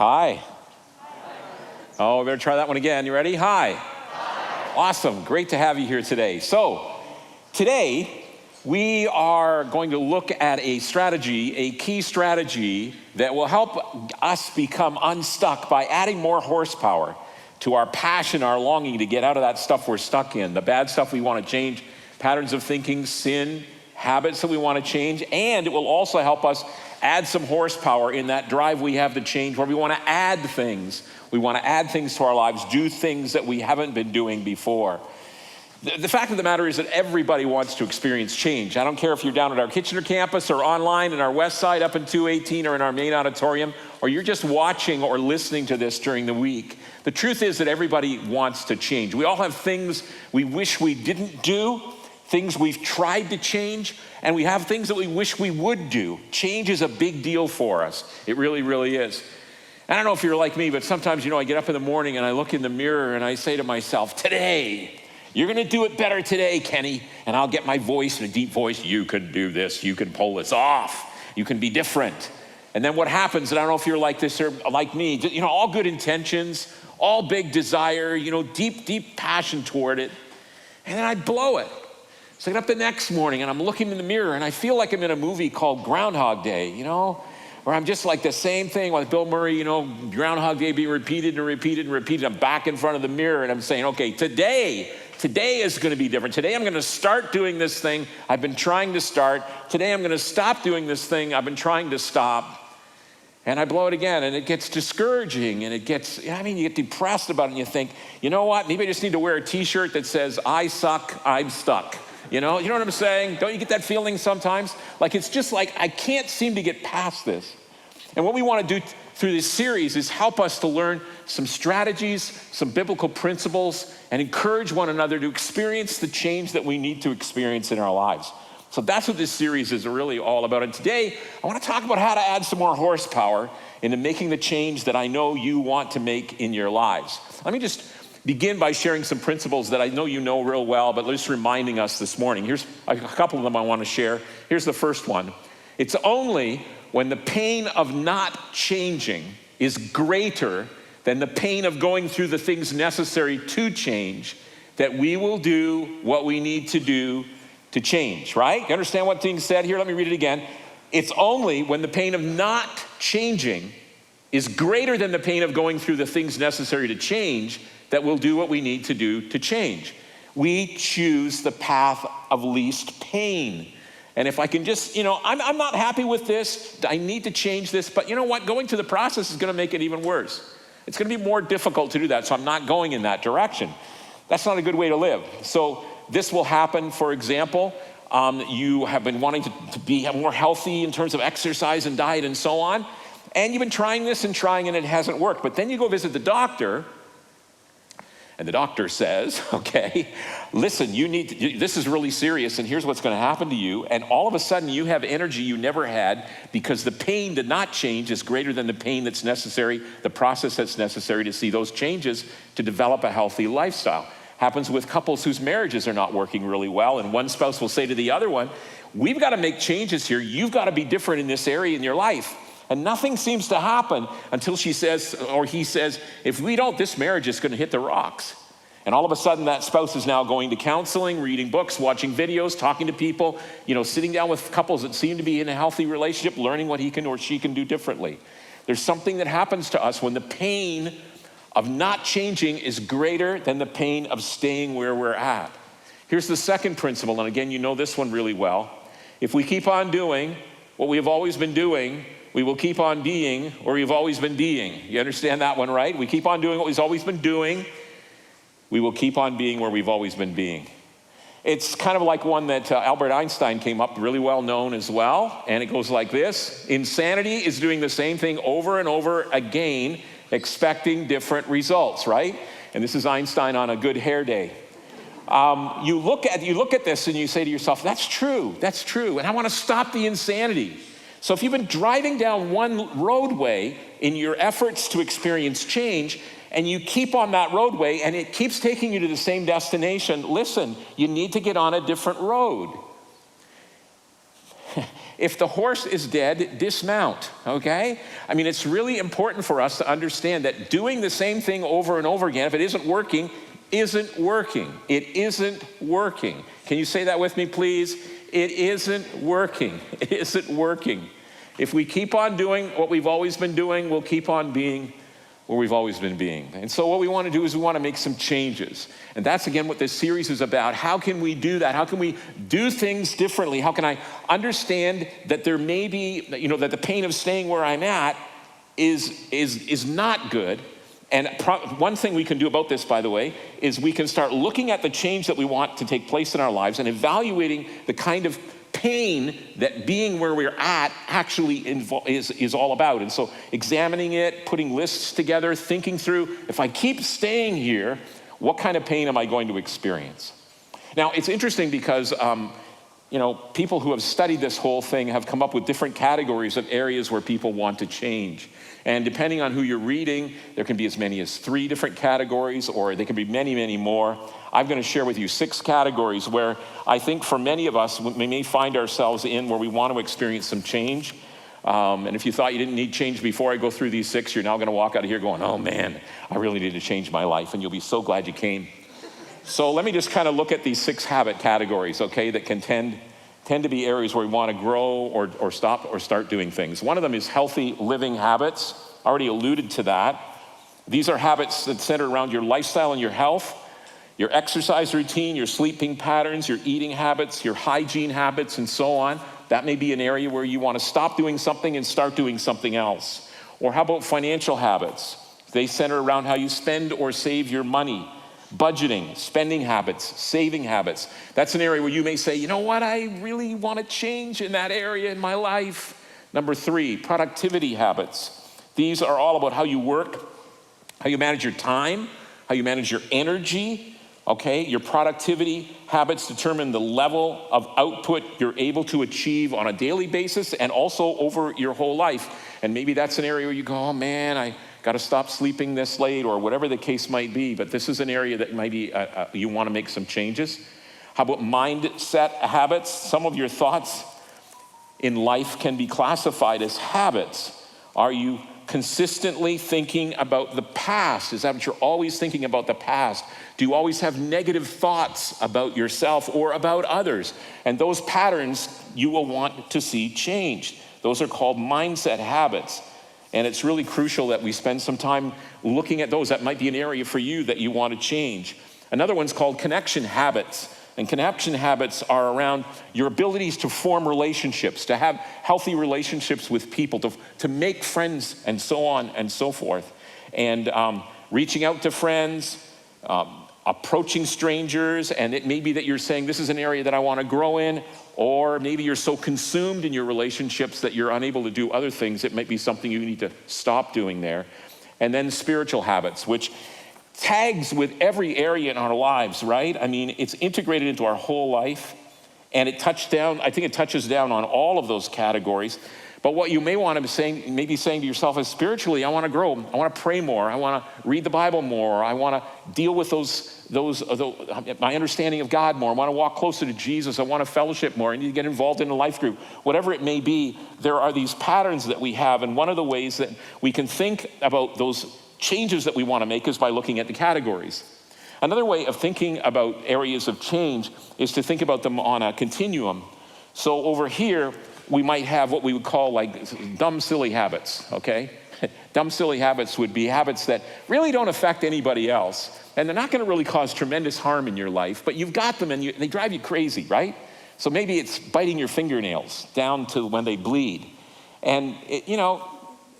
Hi. Oh, we better try that one again. You ready? Hi. Awesome. Great to have you here today. So, today we are going to look at a strategy, a key strategy that will help us become unstuck by adding more horsepower to our passion, our longing to get out of that stuff we're stuck in, the bad stuff we want to change, patterns of thinking, sin, habits that we want to change, and it will also help us add some horsepower in that drive we have to change where we want to add things. We want to add things to our lives, do things that we haven't been doing before. The fact of the matter is that everybody wants to experience change. I don't care if you're down at our Kitchener campus or online in our west side up in 218 or in our main auditorium, or you're just watching or listening to this during the week. The truth is that everybody wants to change. We all have things we wish we didn't do, things we've tried to change, and we have things that we wish we would do. Change is a big deal for us. It really, really is. I don't know if you're like me, but sometimes, I get up in the morning and I look in the mirror and I say to myself, today, you're gonna do it better today, Kenny. And I'll get my voice in a deep voice. You can do this, you can pull this off. You can be different. And then what happens, and I don't know if you're like this or like me, all good intentions, all big desire, deep, deep passion toward it. And then I blow it. So I get up the next morning and I'm looking in the mirror and I feel like I'm in a movie called Groundhog Day, where I'm just like the same thing with Bill Murray, Groundhog Day being repeated and repeated and repeated. I'm back in front of the mirror and I'm saying, okay, today is going to be different. Today I'm going to start doing this thing I've been trying to start. Today I'm going to stop doing this thing I've been trying to stop. And I blow it again, and it gets discouraging, and you get depressed about it, and you think, you know what, maybe I just need to wear a t-shirt that says, I suck, I'm stuck. You know what I'm saying? Don't you get that feeling sometimes? Like it's just like, I can't seem to get past this. And what we want to do through this series is help us to learn some strategies, some biblical principles, and encourage one another to experience the change that we need to experience in our lives. So that's what this series is really all about. And today, I want to talk about how to add some more horsepower into making the change that I know you want to make in your lives. Let me just begin by sharing some principles that I know you know real well, but just reminding us this morning. Here's a couple of them I want to share. Here's the first one. It's only when the pain of not changing is greater than the pain of going through the things necessary to change that we will do what we need to do to change, right? You understand what's being said here? Let me read it again. It's only when the pain of not changing is greater than the pain of going through the things necessary to change that we'll do what we need to do to change. We choose the path of least pain. And if I can just, I'm not happy with this, I need to change this, but you know what? Going through the process is gonna make it even worse. It's gonna be more difficult to do that, so I'm not going in that direction. That's not a good way to live. So this will happen, for example, you have been wanting to be more healthy in terms of exercise and diet and so on, and you've been trying this and trying and it hasn't worked. But then you go visit the doctor, and the doctor says, okay, listen, this is really serious, and here's what's going to happen to you. And all of a sudden, you have energy you never had because the pain to not change is greater than the pain that's necessary, the process that's necessary to see those changes to develop a healthy lifestyle. Happens with couples whose marriages are not working really well, and one spouse will say to the other one, we've got to make changes here. You've got to be different in this area in your life. And nothing seems to happen until she says, or he says, if we don't, this marriage is going to hit the rocks. And all of a sudden, that spouse is now going to counseling, reading books, watching videos, talking to people, sitting down with couples that seem to be in a healthy relationship, learning what he can or she can do differently. There's something that happens to us when the pain of not changing is greater than the pain of staying where we're at. Here's the second principle, and again, you know this one really well. If we keep on doing what we have always been doing, we will keep on being where we've always been being. You understand that one, right? We keep on doing what we've always been doing. We will keep on being where we've always been being. It's kind of like one that Albert Einstein came up, really well known as well. And it goes like this. Insanity is doing the same thing over and over again, expecting different results, right? And this is Einstein on a good hair day. You look at this and you say to yourself, that's true, and I want to stop the insanity. So if you've been driving down one roadway in your efforts to experience change, and you keep on that roadway and it keeps taking you to the same destination, listen, you need to get on a different road. if the horse is dead, dismount, okay? I mean, it's really important for us to understand that doing the same thing over and over again, if it isn't working, isn't working. It isn't working. Can you say that with me, please? It isn't working. It isn't working. If we keep on doing what we've always been doing, we'll keep on being where we've always been being. And so what we want to do is we want to make some changes. And that's, again, what this series is about. How can we do that? How can we do things differently? How can I understand that there may be, that the pain of staying where I'm at is not good? And one thing we can do about this, by the way, is we can start looking at the change that we want to take place in our lives and evaluating the kind of pain that being where we're at actually is all about. And so examining it, putting lists together, thinking through, if I keep staying here, what kind of pain am I going to experience? Now, it's interesting because, people who have studied this whole thing have come up with different categories of areas where people want to change. And depending on who you're reading, there can be as many as 3 different categories, or there can be many, many more. I'm going to share with you 6 categories where I think for many of us, we may find ourselves in where we want to experience some change. And if you thought you didn't need change before I go through these 6, you're now going to walk out of here going, oh man, I really need to change my life. And you'll be so glad you came. So let me just kind of look at these 6 habit categories, okay, that can tend to be areas where we want to grow or stop or start doing things. One of them is healthy living habits. I already alluded to that. These are habits that center around your lifestyle and your health, your exercise routine, your sleeping patterns, your eating habits, your hygiene habits, and so on. That may be an area where you want to stop doing something and start doing something else. Or how about financial habits? They center around how you spend or save your money. Budgeting, spending habits, saving habits. That's an area where you may say, you know what, I really want to change in that area in my life. Number 3, productivity habits. These are all about how you work, how you manage your time, how you manage your energy, okay? Your productivity habits determine the level of output you're able to achieve on a daily basis and also over your whole life. And maybe that's an area where you go, oh man, I got to stop sleeping this late, or whatever the case might be. But this is an area that maybe you want to make some changes. How about mindset habits? Some of your thoughts in life can be classified as habits. Are you consistently thinking about the past? Is that what you're always thinking about, the past? Do you always have negative thoughts about yourself or about others? And those patterns you will want to see changed. Those are called mindset habits. And it's really crucial that we spend some time looking at those. That might be an area for you that you want to change. Another one's called connection habits. And connection habits are around your abilities to form relationships, to have healthy relationships with people, to make friends, and so on and so forth. And reaching out to friends, approaching strangers, and it may be that you're saying, this is an area that I want to grow in, or maybe you're so consumed in your relationships that you're unable to do other things. It might be something you need to stop doing there. And then spiritual habits, which tags with every area in our lives, right? I mean, it's integrated into our whole life, and I think it touches down on all of those categories. But what you may want to be saying, maybe saying to yourself is, spiritually, I want to grow. I want to pray more. I want to read the Bible more. I want to deal with my understanding of God more. I want to walk closer to Jesus. I want to fellowship more. I need to get involved in a life group. Whatever it may be, there are these patterns that we have. And one of the ways that we can think about those changes that we want to make is by looking at the categories. Another way of thinking about areas of change is to think about them on a continuum. So over here, we might have what we would call like dumb, silly habits, okay? Dumb, silly habits would be habits that really don't affect anybody else, and they're not going to really cause tremendous harm in your life, but you've got them and they drive you crazy, right? So maybe it's biting your fingernails down to when they bleed. And,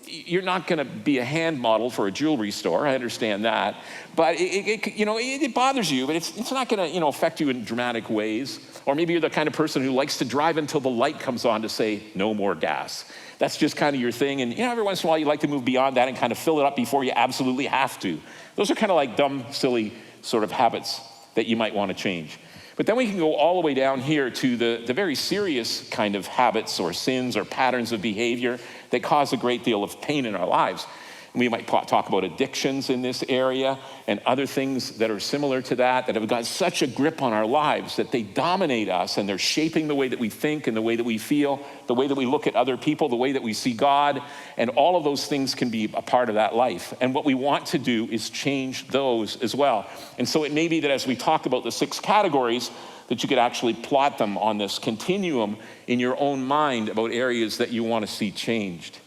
you're not going to be a hand model for a jewelry store. I understand that. But it bothers you, but it's not going to, affect you in dramatic ways. Or maybe you're the kind of person who likes to drive until the light comes on to say, no more gas. That's just kind of your thing. And, every once in a while you like to move beyond that and kind of fill it up before you absolutely have to. Those are kind of like dumb, silly sort of habits that you might want to change. But then we can go all the way down here to the very serious kind of habits or sins or patterns of behavior that cause a great deal of pain in our lives. We might talk about addictions in this area and other things that are similar to that have got such a grip on our lives that they dominate us, and they're shaping the way that we think and the way that we feel, the way that we look at other people, the way that we see God, and all of those things can be a part of that life. And what we want to do is change those as well. And so it may be that as we talk about the 6 categories, that you could actually plot them on this continuum in your own mind about areas that you want to see changed.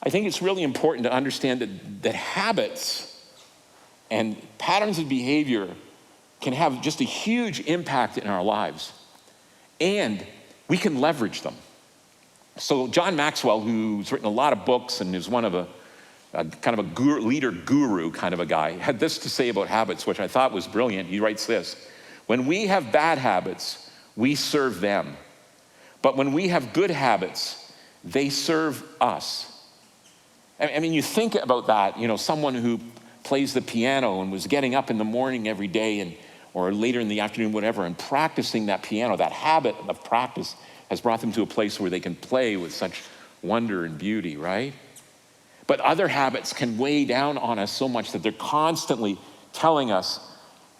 I think it's really important to understand that habits and patterns of behavior can have just a huge impact in our lives, and we can leverage them. So John Maxwell, who's written a lot of books and is one of a kind of a leader guru kind of a guy, had this to say about habits, which I thought was brilliant. He writes this: when we have bad habits, we serve them. But when we have good habits, they serve us. I mean, you think about that, someone who plays the piano and was getting up in the morning every day or later in the afternoon, whatever, and practicing that piano, that habit of practice has brought them to a place where they can play with such wonder and beauty, right? But other habits can weigh down on us so much that they're constantly telling us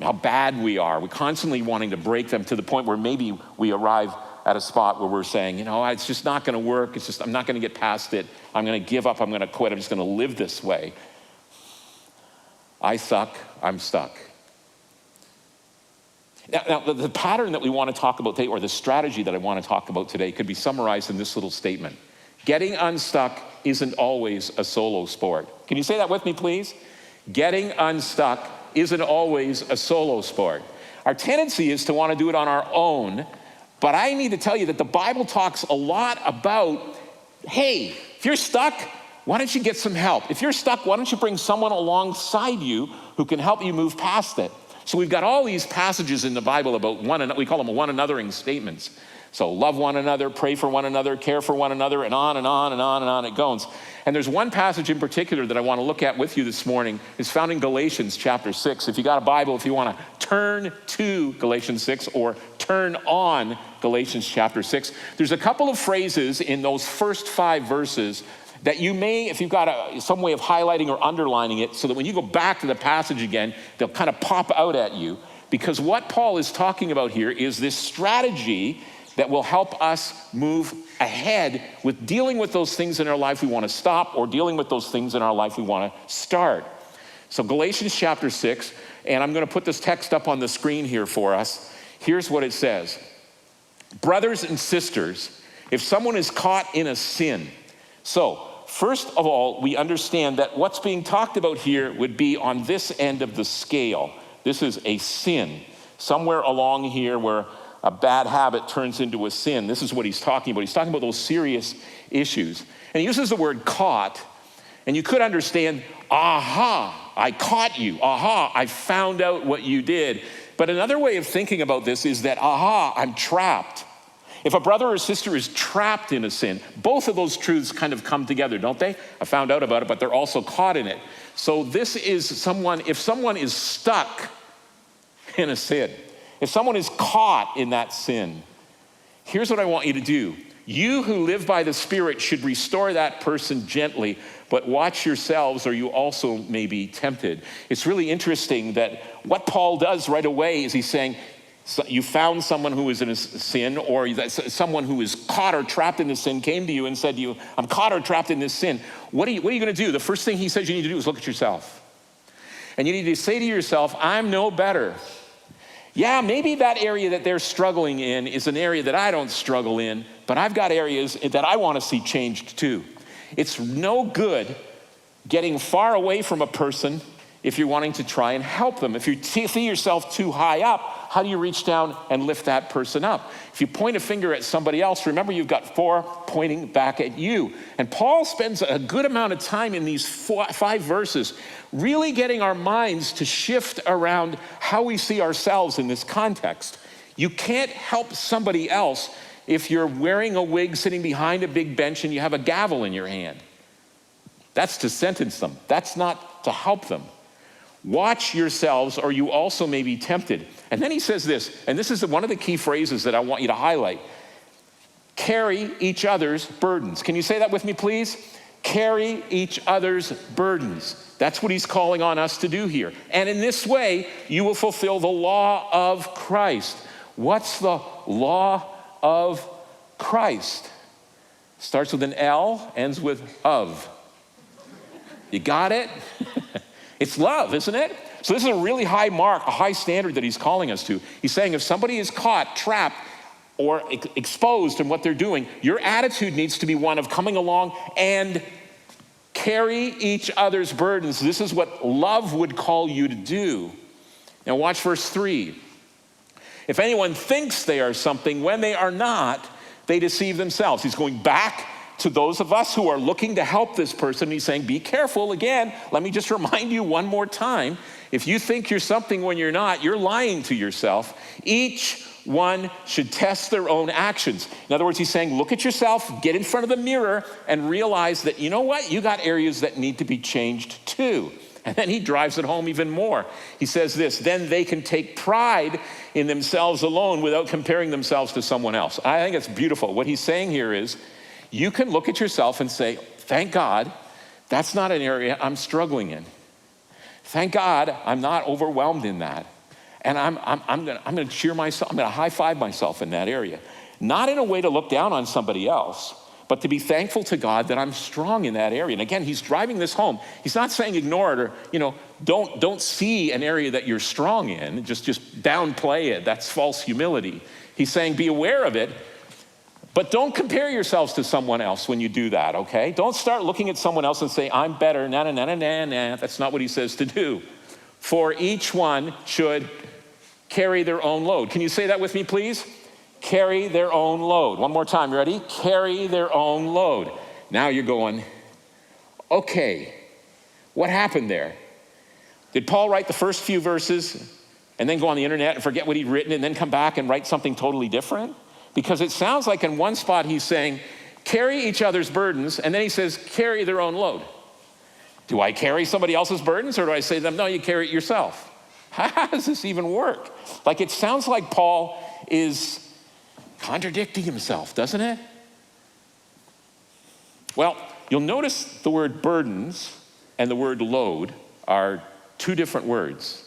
how bad we are. We're constantly wanting to break them to the point where maybe we arrive at a spot where we're saying, it's just not going to work. I'm not going to get past it. I'm going to give up. I'm going to quit. I'm just going to live this way. I suck. I'm stuck. Now, the pattern that we want to talk about today, or the strategy that I want to talk about today, could be summarized in this little statement. Getting unstuck isn't always a solo sport. Can you say that with me, please? Getting unstuck isn't always a solo sport. Our tendency is to want to do it on our own, but I need to tell you that the Bible talks a lot about, hey, if you're stuck, why don't you get some help? If you're stuck, why don't you bring someone alongside you who can help you move past it? So we've got all these passages in the Bible about we call them one anothering statements. So love one another, pray for one another, care for one another, and on and on and on and on it goes. And there's one passage in particular that I want to look at with you this morning. It's found in Galatians chapter 6. If you got a Bible, if you want to turn to Galatians 6 or turn on Galatians chapter 6, there's a couple of phrases in those first 5 verses that you may, if you've got some way of highlighting or underlining it, so that when you go back to the passage again, they'll kind of pop out at you. Because what Paul is talking about here is this strategy that will help us move ahead with dealing with those things in our life we want to stop, or dealing with those things in our life we want to start. So Galatians chapter 6, and I'm going to put this text up on the screen here for us. Here's what it says. Brothers and sisters, if someone is caught in a sin. So first of all, we understand that what's being talked about here would be on this end of the scale. This is a sin. Somewhere along here where a bad habit turns into a sin. This is what he's talking about. He's talking about those serious issues. And he uses the word caught, and you could understand, aha, I caught you. Aha, I found out what you did. But another way of thinking about this is that, aha, I'm trapped. If a brother or sister is trapped in a sin, both of those truths kind of come together, don't they? I found out about it, but they're also caught in it. So this is if someone is stuck in a sin, if someone is caught in that sin, here's what I want you to do. You who live by the Spirit should restore that person gently, but watch yourselves or you also may be tempted. It's really interesting that what Paul does right away is he's saying, so you found someone who is in a sin, or someone who is caught or trapped in the sin came to you and said to you, I'm caught or trapped in this sin. What are you going to do? The first thing he says you need to do is look at yourself. And you need to say to yourself, I'm no better. Yeah, maybe that area that they're struggling in is an area that I don't struggle in, but I've got areas that I want to see changed too. It's no good getting far away from a person if you're wanting to try and help them. If you see yourself too high up, how do you reach down and lift that person up? If you point a finger at somebody else, remember you've got 4 pointing back at you. And Paul spends a good amount of time in these 5 verses really getting our minds to shift around how we see ourselves in this context. You can't help somebody else if you're wearing a wig, sitting behind a big bench, and you have a gavel in your hand. That's to sentence them. That's not to help them. Watch yourselves, or you also may be tempted. And then he says this, and this is one of the key phrases that I want you to highlight. Carry each other's burdens. Can you say that with me, please? Carry each other's burdens. That's what he's calling on us to do here. And in this way, you will fulfill the law of Christ. What's the law of Christ? Starts with an L, ends with of. You got it? It's love, isn't it? So this is a really high mark, a high standard that he's calling us to. He's saying if somebody is caught, trapped, or exposed in what they're doing, your attitude needs to be one of coming along and carry each other's burdens. This is what love would call you to do. Now watch verse 3. If anyone thinks they are something when they are not, they deceive themselves. He's going back to those of us who are looking to help this person. He's saying, be careful. Again, let me just remind you one more time. If you think you're something when you're not, you're lying to yourself. Each one should test their own actions. In other words, he's saying, look at yourself, get in front of the mirror, and realize that, you know what? You got areas that need to be changed too. And then he drives it home even more. He says this, then they can take pride in themselves alone without comparing themselves to someone else. I think it's beautiful. What he's saying here is, you can look at yourself and say, thank God, that's not an area I'm struggling in. Thank God I'm not overwhelmed in that. And I'm gonna cheer myself, I'm gonna high five myself in that area. Not in a way to look down on somebody else, but to be thankful to God that I'm strong in that area. And again, he's driving this home. He's not saying ignore it or, don't see an area that you're strong in, just downplay it. That's false humility. He's saying be aware of it, but don't compare yourselves to someone else when you do that, okay? Don't start looking at someone else and say, I'm better, nah. That's not what he says to do. For each one should carry their own load. Can you say that with me, please? Carry their own load. One more time, you ready? Carry their own load. Now you're going, okay, what happened there? Did Paul write the first few verses and then go on the internet and forget what he'd written and then come back and write something totally different? Because it sounds like in one spot he's saying, carry each other's burdens, and then he says, carry their own load. Do I carry somebody else's burdens, or do I say to them, no, you carry it yourself? How does this even work? Like, it sounds like Paul is contradicting himself, doesn't it? Well, you'll notice the word burdens and the word load are two different words.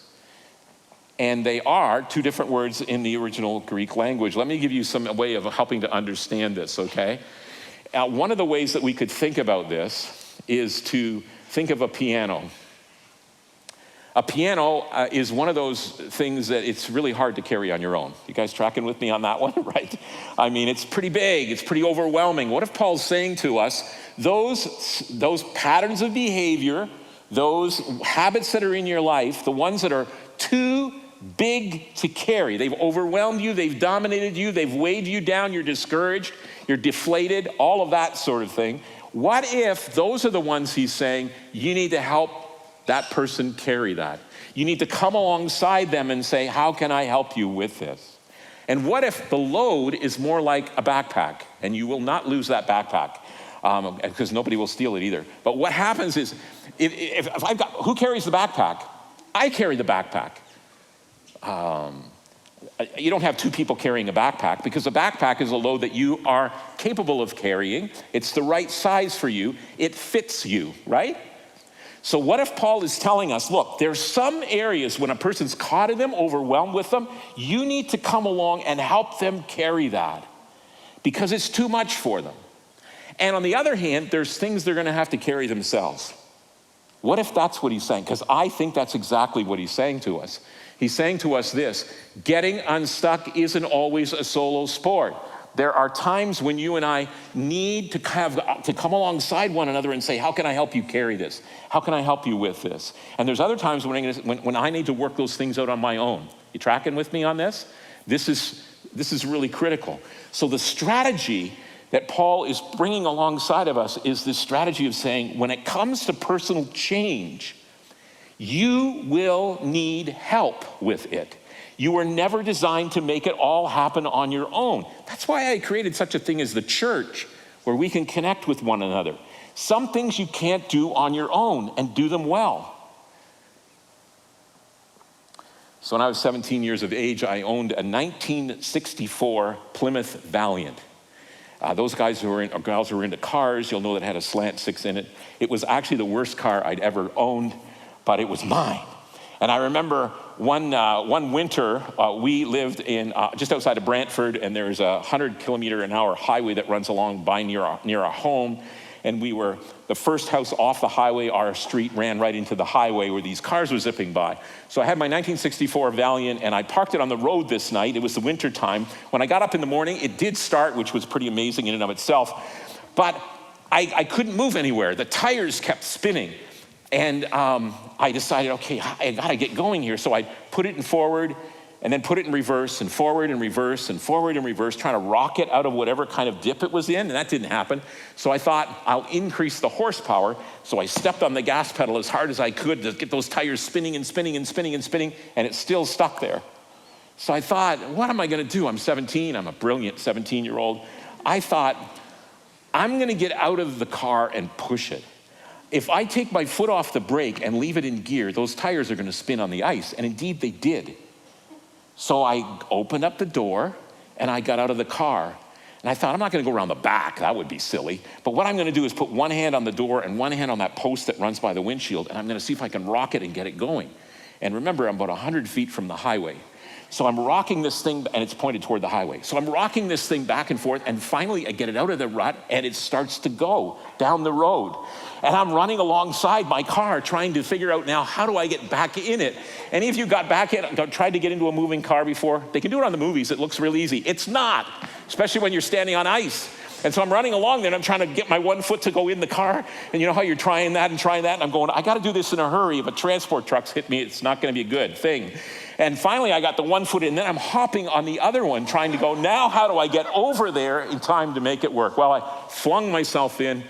And they are two different words in the original Greek language. Let me give you some way of helping to understand this, okay? One of the ways that we could think about this is to think of a piano. A piano is one of those things that it's really hard to carry on your own. You guys tracking with me on that one, right? I mean, it's pretty big, it's pretty overwhelming. What if Paul's saying to us, those patterns of behavior, those habits that are in your life, the ones that are too big to carry, they've overwhelmed you, they've dominated you, they've weighed you down, you're discouraged, you're deflated, all of that sort of thing. What if those are the ones he's saying, you need to help that person carry that? You need to come alongside them and say, how can I help you with this? And what if the load is more like a backpack, and you will not lose that backpack because nobody will steal it either. But what happens is, if I've got, who carries the backpack? I carry the backpack. You don't have two people carrying a backpack, because a backpack is a load that you are capable of carrying. It's the right size for you. It fits you, right? So what if Paul is telling us, look, there's some areas when a person's caught in them, overwhelmed with them, you need to come along and help them carry that because it's too much for them. And on the other hand, there's things they're going to have to carry themselves. What if that's what he's saying? Because I think that's exactly what he's saying to us. He's saying to us this: getting unstuck isn't always a solo sport. There are times when you and I need to come alongside one another and say, how can I help you carry this? How can I help you with this? And there's other times when I need to work those things out on my own. You tracking with me on this? This is really critical. So the strategy that Paul is bringing alongside of us is this strategy of saying, when it comes to personal change, you will need help with it. You were never designed to make it all happen on your own. That's why I created such a thing as the church, where we can connect with one another. Some things you can't do on your own, and do them well. So when I was 17 years of age, I owned a 1964 Plymouth Valiant. Those guys who are or gals who are into cars, you'll know that it had a slant six in it. It was actually the worst car I'd ever owned, but it was mine. And I remember one winter, we lived in just outside of Brantford, and there's a 100-kilometer-an-hour highway that runs along by near our home. And we were the first house off the highway. Our street ran right into the highway where these cars were zipping by. So I had my 1964 Valiant, and I parked it on the road this night. It was the winter time. When I got up in the morning, it did start, which was pretty amazing in and of itself. But I couldn't move anywhere. The tires kept spinning. And I decided, okay, I gotta get going here. So I put it in forward, and then put it in reverse, and forward and reverse, and forward and reverse, trying to rock it out of whatever kind of dip it was in, and that didn't happen. So I thought, I'll increase the horsepower. So I stepped on the gas pedal as hard as I could to get those tires spinning and spinning and spinning and spinning, and it's still stuck there. So I thought, what am I gonna do? I'm 17, I'm a brilliant 17-year-old. I thought, I'm gonna get out of the car and push it. If I take my foot off the brake and leave it in gear, those tires are gonna spin on the ice, and indeed they did. So I opened up the door and I got out of the car. And I thought, I'm not gonna go around the back, that would be silly. But what I'm gonna do is put one hand on the door and one hand on that post that runs by the windshield, and I'm gonna see if I can rock it and get it going. And remember, I'm about 100 feet from the highway. So I'm rocking this thing, and it's pointed toward the highway. So I'm rocking this thing back and forth, and finally I get it out of the rut, and it starts to go down the road. And I'm running alongside my car, trying to figure out now, how do I get back in it? Any of you got back in, tried to get into a moving car before? They can do it on the movies, it looks real easy. It's not, especially when you're standing on ice. And so I'm running along there, and I'm trying to get my one foot to go in the car. And you know how you're trying that, and I'm going, I gotta do this in a hurry. If a transport truck's hit me, it's not gonna be a good thing. And finally, I got the one foot in, and then I'm hopping on the other one, trying to go, now how do I get over there in time to make it work? Well, I flung myself in,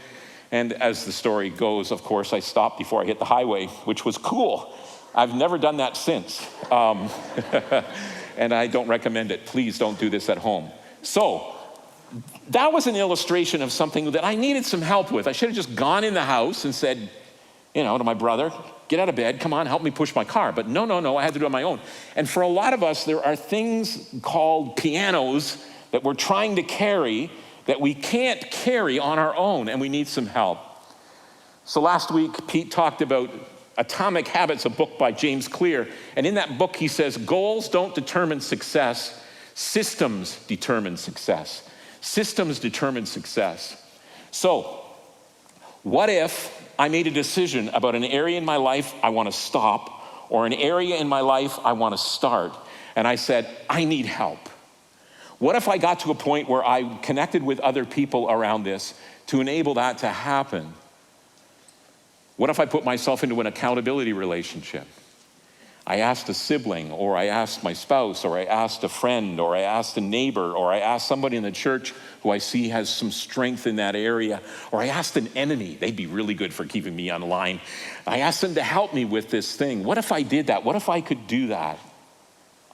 and as the story goes, of course, I stopped before I hit the highway, which was cool. I've never done that since. And I don't recommend it. Please don't do this at home. So, that was an illustration of something that I needed some help with. I should have just gone in the house and said, to my brother, get out of bed, come on, help me push my car. But no, I had to do it on my own. And for a lot of us, there are things called pianos that we're trying to carry that we can't carry on our own, and we need some help. So last week, Pete talked about Atomic Habits, a book by James Clear. And in that book, he says, goals don't determine success, systems determine success. Systems determine success. So, what if I made a decision about an area in my life I want to stop, or an area in my life I want to start, and I said, I need help? What if I got to a point where I connected with other people around this to enable that to happen? What if I put myself into an accountability relationship? I asked a sibling, or I asked my spouse, or I asked a friend, or I asked a neighbor, or I asked somebody in the church who I see has some strength in that area, or I asked an enemy. They'd be really good for keeping me on line. I asked them to help me with this thing. What if I did that? What if I could do that?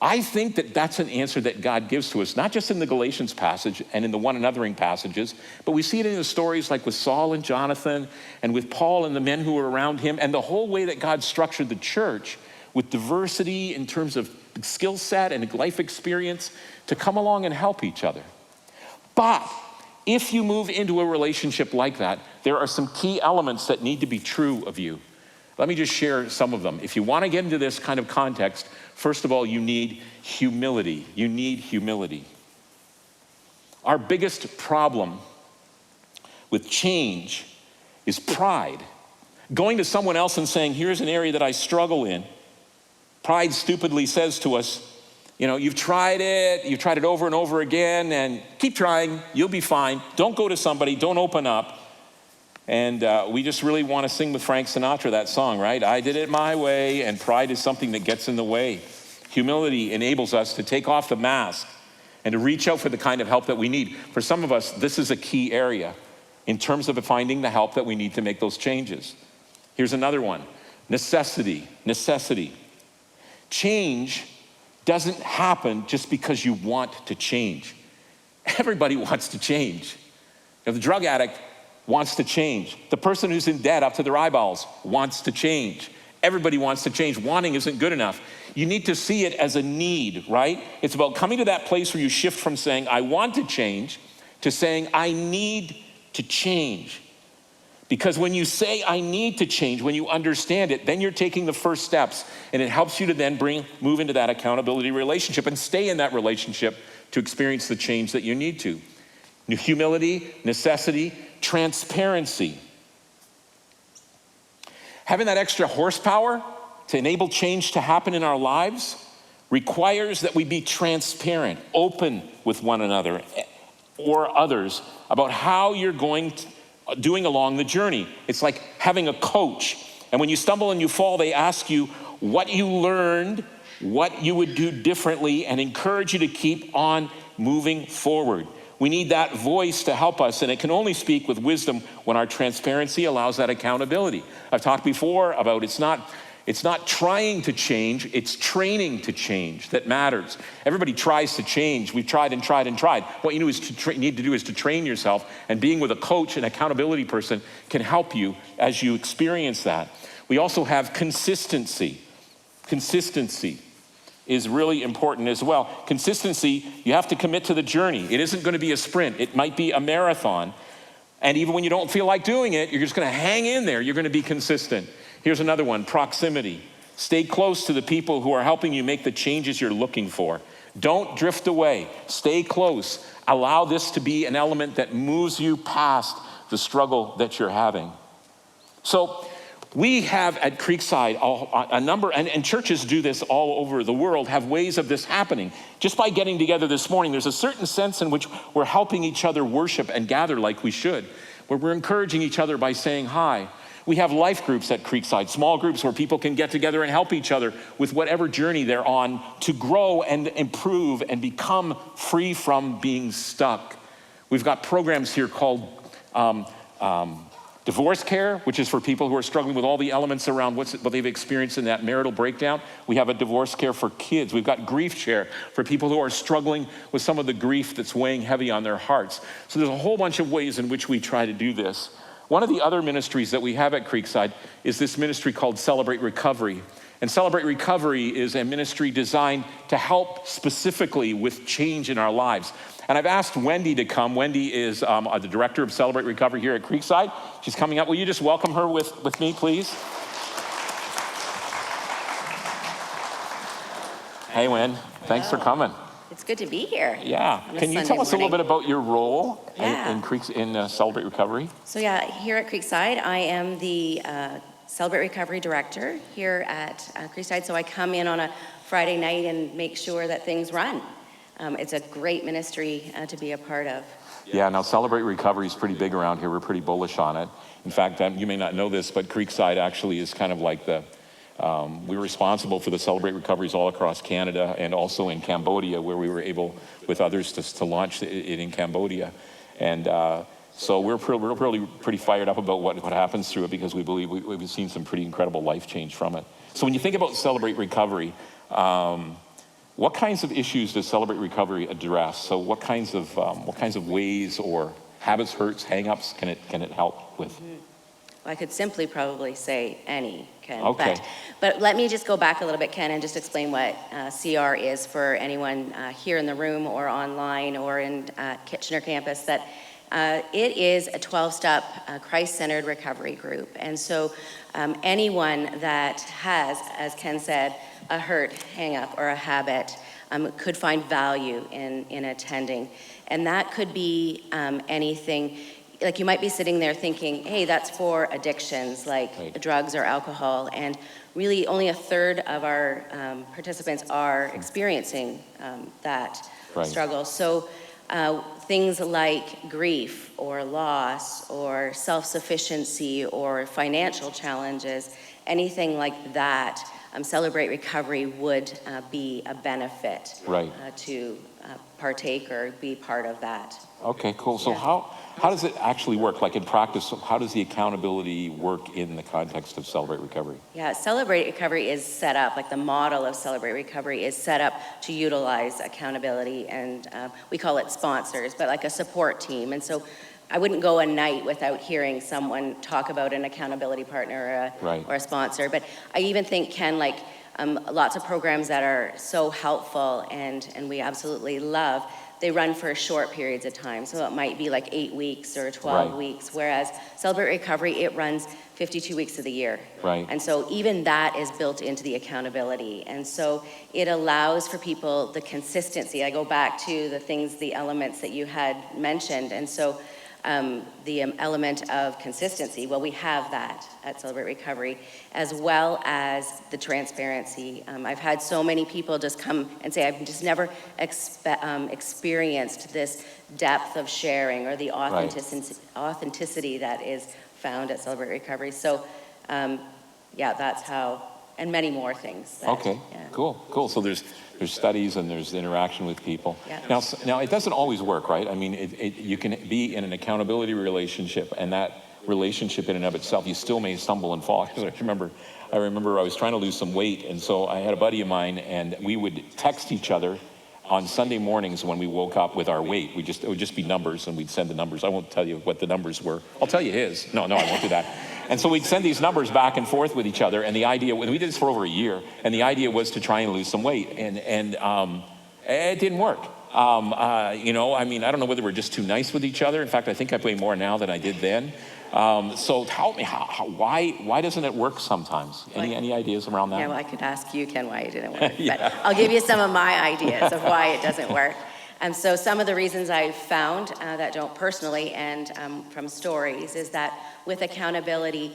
I think that that's an answer that God gives to us, not just in the Galatians passage and in the one anothering passages, but we see it in the stories like with Saul and Jonathan, and with Paul and the men who were around him, and the whole way that God structured the church with diversity in terms of skill set and life experience to come along and help each other. But if you move into a relationship like that, there are some key elements that need to be true of you. Let me just share some of them. If you want to get into this kind of context, first of all, you need humility. You need humility. Our biggest problem with change is pride. Going to someone else and saying, here's an area that I struggle in. Pride stupidly says to us, you've tried it over and over again, and keep trying, you'll be fine. Don't go to somebody, don't open up. And we just really want to sing with Frank Sinatra, that song, right? I did it my way, and pride is something that gets in the way. Humility enables us to take off the mask and to reach out for the kind of help that we need. For some of us, this is a key area in terms of finding the help that we need to make those changes. Here's another one, necessity. Change doesn't happen just because you want to change. Everybody wants to change. The drug addict wants to change. The person who's in debt up to their eyeballs wants to change. Everybody wants to change. Wanting isn't good enough. You need to see it as a need, right? It's about coming to that place where you shift from saying, I want to change, to saying, I need to change. Because when you say, I need to change, when you understand it, then you're taking the first steps, and it helps you to then move into that accountability relationship and stay in that relationship to experience the change that you need to. Humility, necessity, transparency. Having that extra horsepower to enable change to happen in our lives requires that we be transparent, open with one another or others about how you're doing along the journey. It's like having a coach. And when you stumble and you fall, they ask you what you learned, what you would do differently, and encourage you to keep on moving forward. We need that voice to help us, and it can only speak with wisdom when our transparency allows that accountability. I've talked before about it's not trying to change, it's training to change that matters. Everybody tries to change. We've tried and tried and tried. What you need to do is to train yourself, and being with a coach, an accountability person, can help you as you experience that. We also have consistency. Consistency is really important as well. Consistency, you have to commit to the journey. It isn't going to be a sprint. It might be a marathon. And even when you don't feel like doing it, you're just going to hang in there. You're going to be consistent. Here's another one, proximity. Stay close to the people who are helping you make the changes you're looking for. Don't drift away. Stay close. Allow this to be an element that moves you past the struggle that you're having. So we have at Creekside a number, and churches do this all over the world, have ways of this happening. Just by getting together this morning, there's a certain sense in which we're helping each other worship and gather like we should, where we're encouraging each other by saying hi. We have life groups at Creekside, small groups where people can get together and help each other with whatever journey they're on to grow and improve and become free from being stuck. We've got programs here called divorce care, which is for people who are struggling with all the elements around what they've experienced in that marital breakdown. We have a divorce care for kids. We've got grief share for people who are struggling with some of the grief that's weighing heavy on their hearts. So there's a whole bunch of ways in which we try to do this. One of the other ministries that we have at Creekside is this ministry called Celebrate Recovery. And Celebrate Recovery is a ministry designed to help specifically with change in our lives. And I've asked Wendy to come. Wendy is the director of Celebrate Recovery here at Creekside. She's coming up. Will you just welcome her with me, please? Hey, Wen. Thanks for coming. It's good to be here. Yeah. Can you tell us a little bit about your role in Celebrate Recovery? So here at Creekside, I am the Celebrate Recovery Director here at Creekside. So I come in on a Friday night and make sure that things run. It's a great ministry to be a part of. Yeah, now Celebrate Recovery is pretty big around here. We're pretty bullish on it. In fact, you may not know this, but Creekside actually is kind of like we're responsible for the Celebrate Recoveries all across Canada and also in Cambodia, where we were able with others to launch it in Cambodia. And so we're really pretty fired up about what happens through it, because we believe we've seen some pretty incredible life change from it. So when you think about Celebrate Recovery, what kinds of issues does Celebrate Recovery address? So what kinds of ways or habits, hurts, hang-ups can it help with? Mm-hmm. Well, I could simply probably say any, Ken. Okay. But let me just go back a little bit, Ken, and just explain what CR is for anyone here in the room or online or in Kitchener campus. That it is a 12-step Christ-centered recovery group. And so anyone that has, as Ken said, a hurt, hang-up, or a habit could find value in attending. And that could be anything. Like you might be sitting there thinking, hey, that's for addictions like drugs or alcohol. And really only a third of our participants are experiencing that struggle. So things like grief or loss or self-sufficiency or financial challenges, anything like that, Celebrate Recovery would be a benefit to partake or be part of that. Okay, cool. So how does it actually work? Like in practice, how does the accountability work in the context of Celebrate Recovery? Yeah, Celebrate Recovery is set up, like the model of Celebrate Recovery is set up to utilize accountability, and we call it sponsors, but like a support team. And so I wouldn't go a night without hearing someone talk about an accountability partner or a sponsor. But I even think, Ken, lots of programs that are so helpful and we absolutely love, they run for short periods of time. So it might be like 8 weeks or 12 Right. weeks, whereas Celebrate Recovery, it runs 52 weeks of the year. Right. And so even that is built into the accountability. And so it allows for people the consistency. I go back to the elements that you had mentioned. And so the element of consistency, well, we have that at Celebrate Recovery, as well as the transparency. I've had so many people just come and say, I've just never experienced this depth of sharing or the authenticity that is found at Celebrate Recovery. So, yeah, that's how, and many more things. Okay, cool. So there's studies and there's interaction with people. Yeah. Now it doesn't always work, right? I mean, you can be in an accountability relationship, and that relationship in and of itself, you still may stumble and fall. I remember I was trying to lose some weight, and so I had a buddy of mine, and we would text each other on Sunday mornings when we woke up with our weight. It would just be numbers, and we'd send the numbers. I won't tell you what the numbers were. I'll tell you his. No, I won't do that. And so we'd send these numbers back and forth with each other, and the idea, we did this for over a year, and the idea was to try and lose some weight, and it didn't work. I don't know whether we're just too nice with each other. In fact, I think I play more now than I did then. So help me, why doesn't it work sometimes? Any ideas around that? Yeah, well, I could ask you, Ken, why it didn't work. Yeah. But I'll give you some of my ideas of why it doesn't work. So some of the reasons I've found that don't personally and from stories is that with accountability,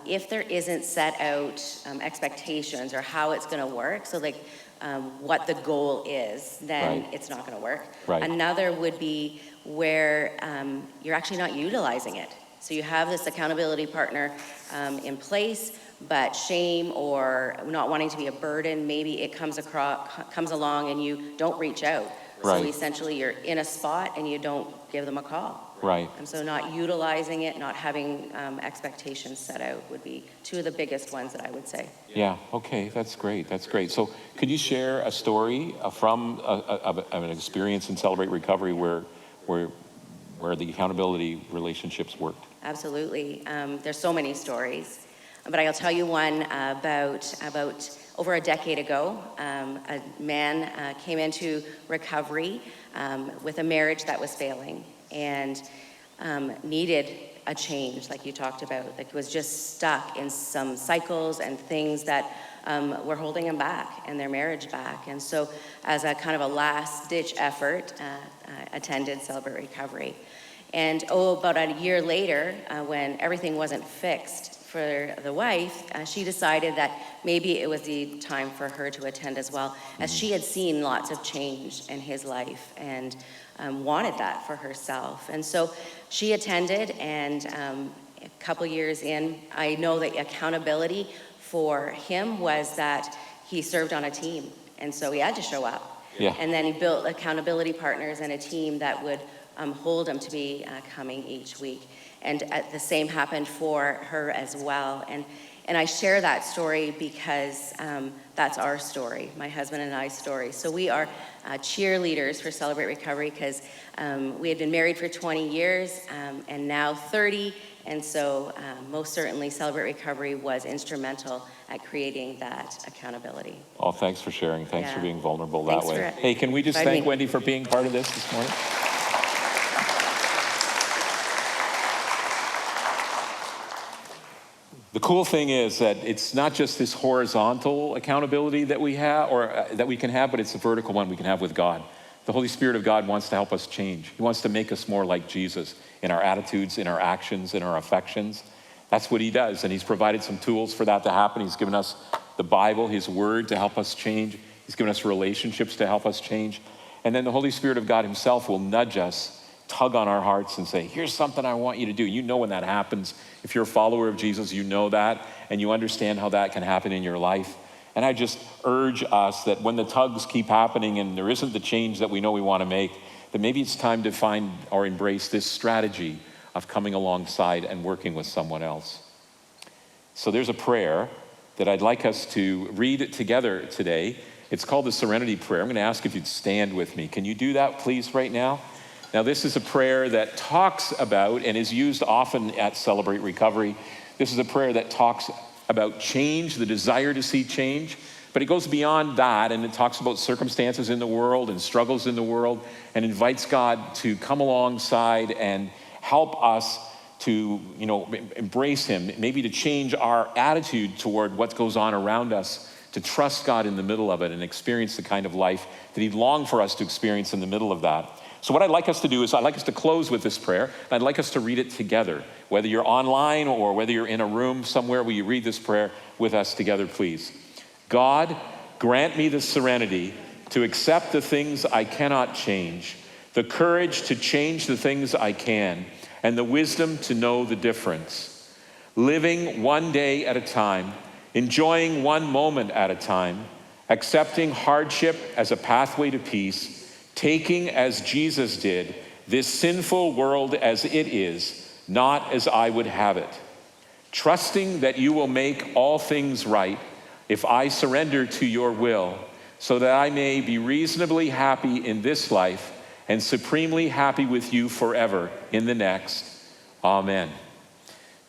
if there isn't set out expectations or how it's going to work, so like what the goal is, then it's not going to work. Right. Another would be where you're actually not utilizing it. So you have this accountability partner in place, but shame or not wanting to be a burden, maybe it comes along and you don't reach out. Right. So essentially you're in a spot and you don't give them a call. Right. And so not utilizing it, not having expectations set out would be two of the biggest ones that I would say. Yeah, okay, that's great. So could you share a story from of an experience in Celebrate Recovery where the accountability relationships worked? Absolutely. There's so many stories, but I'll tell you one about over a decade ago. A man came into recovery with a marriage that was failing and needed a change, like you talked about. Like, was just stuck in some cycles and things that were holding him back and their marriage back. And so, as a kind of a last-ditch effort, attended Celebrate Recovery. And about a year later, when everything wasn't fixed for the wife, she decided that maybe it was the time for her to attend as well, as she had seen lots of change in his life and wanted that for herself. And so she attended, and a couple years in, I know that accountability for him was that he served on a team, and so he had to show up. Yeah. And then he built accountability partners and a team that would hold him to be coming each week. And the same happened for her as well. And I share that story because that's our story, my husband and I's story. So we are cheerleaders for Celebrate Recovery because we had been married for 20 years and now 30. And so most certainly Celebrate Recovery was instrumental at creating that accountability. Oh, thanks for sharing. Thanks for being vulnerable Thanks that way. for Hey, can we just inviting thank me. Wendy for being part of this morning? The cool thing is that it's not just this horizontal accountability that we have, or that we can have, but it's a vertical one we can have with God. The Holy Spirit of God wants to help us change. He wants to make us more like Jesus in our attitudes, in our actions, in our affections. That's what he does, and he's provided some tools for that to happen. He's given us the Bible, his word, to help us change. He's given us relationships to help us change. And then the Holy Spirit of God himself will nudge us, tug on our hearts and say, here's something I want you to do. You know when that happens. If you're a follower of Jesus, you know that, and you understand how that can happen in your life. And I just urge us that when the tugs keep happening and there isn't the change that we know we want to make, that maybe it's time to find or embrace this strategy of coming alongside and working with someone else. So there's a prayer that I'd like us to read together today. It's called the Serenity Prayer. I'm going to ask if you'd stand with me. Can you do that, please, right now? Now, this is a prayer that talks about and is used often at Celebrate Recovery. This is a prayer that talks about change, the desire to see change, but But it goes beyond that, and it talks about circumstances in the world and struggles in the world, and invites God to come alongside and help us to, embrace him, maybe to change our attitude toward what goes on around us, to trust God in the middle of it and experience the kind of life that he'd long for us to experience in the middle of that. So what I'd like us to do is I'd like us to close with this prayer, and I'd like us to read it together. Whether you're online or whether you're in a room somewhere, will you read this prayer with us together, please? God, grant me the serenity to accept the things I cannot change, the courage to change the things I can, and the wisdom to know the difference. Living one day at a time, enjoying one moment at a time, accepting hardship as a pathway to peace, taking as Jesus did this sinful world as it is, not as I would have it. Trusting that you will make all things right if I surrender to your will, so that I may be reasonably happy in this life and supremely happy with you forever in the next. Amen.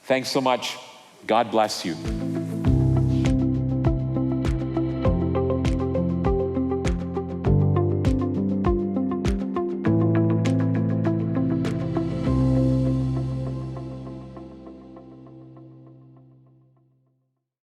Thanks so much. God bless you.